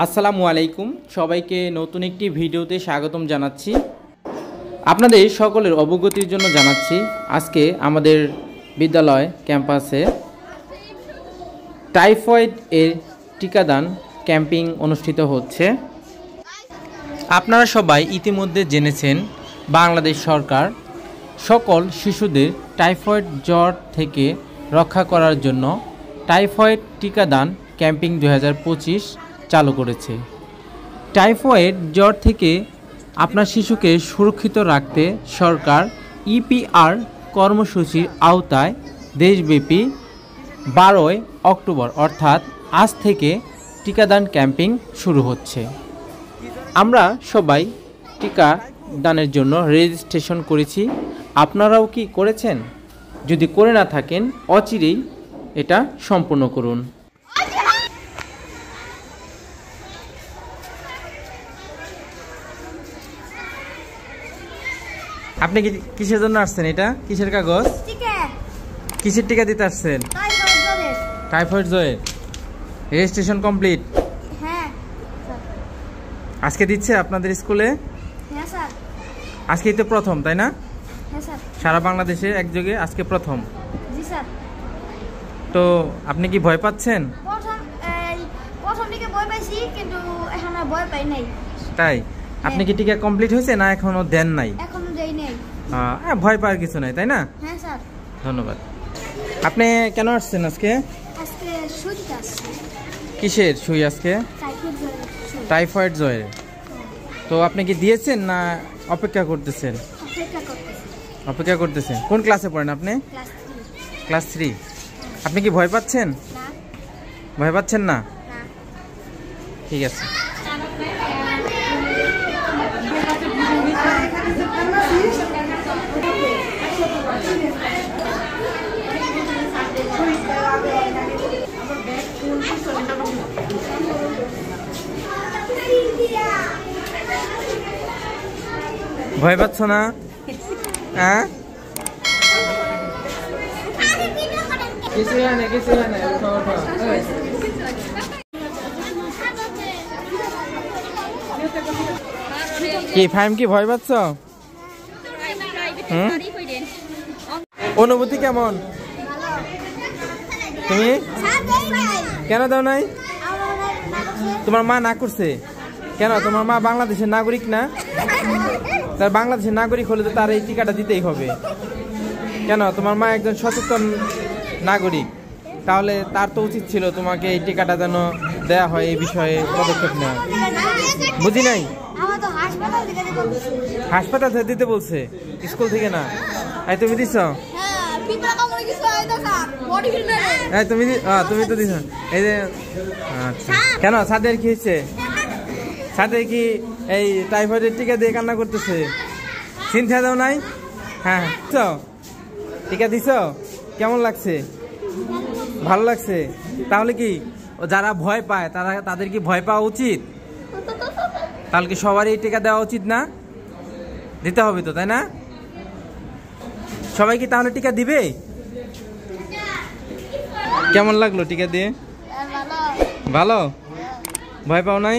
আসসালামু আলাইকুম, সবাইকে নতুন একটি ভিডিওতে স্বাগতম জানাচ্ছি। আপনাদের সকলের অবগতির জন্য জানাচ্ছি, আজকে আমাদের বিদ্যালয় ক্যাম্পাসে টাইফয়েড এর টিকাদান ক্যাম্পিং অনুষ্ঠিত হচ্ছে। আপনারা সবাই ইতিমধ্যে জেনেছেন, বাংলাদেশ সরকার সকল শিশুদের টাইফয়েড জ্বর থেকে রক্ষা করার জন্য টাইফয়েড টিকাদান ক্যাম্পিং 2025 চালু করেছে। টাইফয়েড জ্বর থেকে আপনার শিশুকে সুরক্ষিত রাখতে সরকার ইপিআর কর্মসূচির আওতায় দেশব্যাপী 12 অক্টোবর অর্থাৎ আজ থেকে টিকাদান ক্যাম্পিং শুরু হচ্ছে। আমরা সবাই টিকা দানের জন্য রেজিস্ট্রেশন করেছি। আপনারাও কি করেছেন? যদি করে না থাকেন, অচিরেই এটা সম্পূর্ণ করুন। আপনি কিসের জন্য আসছেন? এটা কিসের কাগজ? কিসের টিকা দিতে আসছেন? টাইফয়েড জ্বরের। Registration complete? হ্যাঁ। আজকে দিচ্ছে আপনাদের স্কুলে? হ্যাঁ স্যার। আজকেই তো প্রথম, তাই না? হ্যাঁ স্যার। সারা বাংলাদেশে একযোগে আজকে প্রথম। জি স্যার। তো আপনি কি ভয় পাচ্ছেন? প্রথম দিকে ভয় পাইছি, কিন্তু এখন আর ভয় পাই নাই। তাই? আপনি কি টিকা কমপ্লিট হয়েছে না এখনো দেন নাই? এখনো দেই নাই। ভয় পাওয়ার কিছু নাই, তাই না? হ্যাঁ স্যার। ধন্যবাদ। আপনি কেন আসছেন আজকে? আজকে সুই দিতে আসছি। কিসের সুই আজকে? টাইফয়েড জ্বরের। তো আপনি কি দিয়েছেন না অপেক্ষা করতেছেন? অপেক্ষা করতেছেন। কোন ক্লাসে পড়েন আপনি? ক্লাস 3। আপনি কি ভয় পাচ্ছেন? না। ভয় পাচ্ছেন না? না। ঠিক আছে। ভয় পাচ্ছ না? হ্যাঁ, কিছু হয় না, কিছু হয় না। কি ফাইম, কি ভয় পাচ্ছ? অনুভূতি কেমন? তুমি কেন দাও নাই? তোমার মা না করছে কেন? তোমার মা বাংলাদেশের নাগরিক না? তার বাংলাদেশের নাগরিক হলে তো তার এই টিকাটা দিতেই হবে। কেন? তোমার মা একজন সচেতন নাগরিক, তাহলে তার তো উচিত ছিল তোমাকে এই টিকাটা যেন দেয়া হয়, এই বিষয়ে পদক্ষেপ নেওয়া। বুঝি নাই? হাসপাতাল থেকে দিতে বলছে, স্কুল থেকে না। এই তুমি দিছ? তুমি তো দিছ। এই যে আচ্ছা, কেন সাদের কি হয়েছে? সাদের কি এই টাইফয়েডের টিকা দিয়ে কান্না করতেছে? চিন্তা দাও নাই? হ্যাঁ, টিকা দিছ? কেমন লাগছে? ভালো লাগছে? তাহলে কি যারা ভয় পায় তাদের কি ভয় পাওয়া উচিত? তাহলে কি সবারই টিকা দেওয়া উচিত না? দিতে হবে তো, তাই না? সবাই কি তাহলে টিকা দিবে? কেমন লাগলো টিকা দিয়ে? ভালো। ভয় পাও নাই?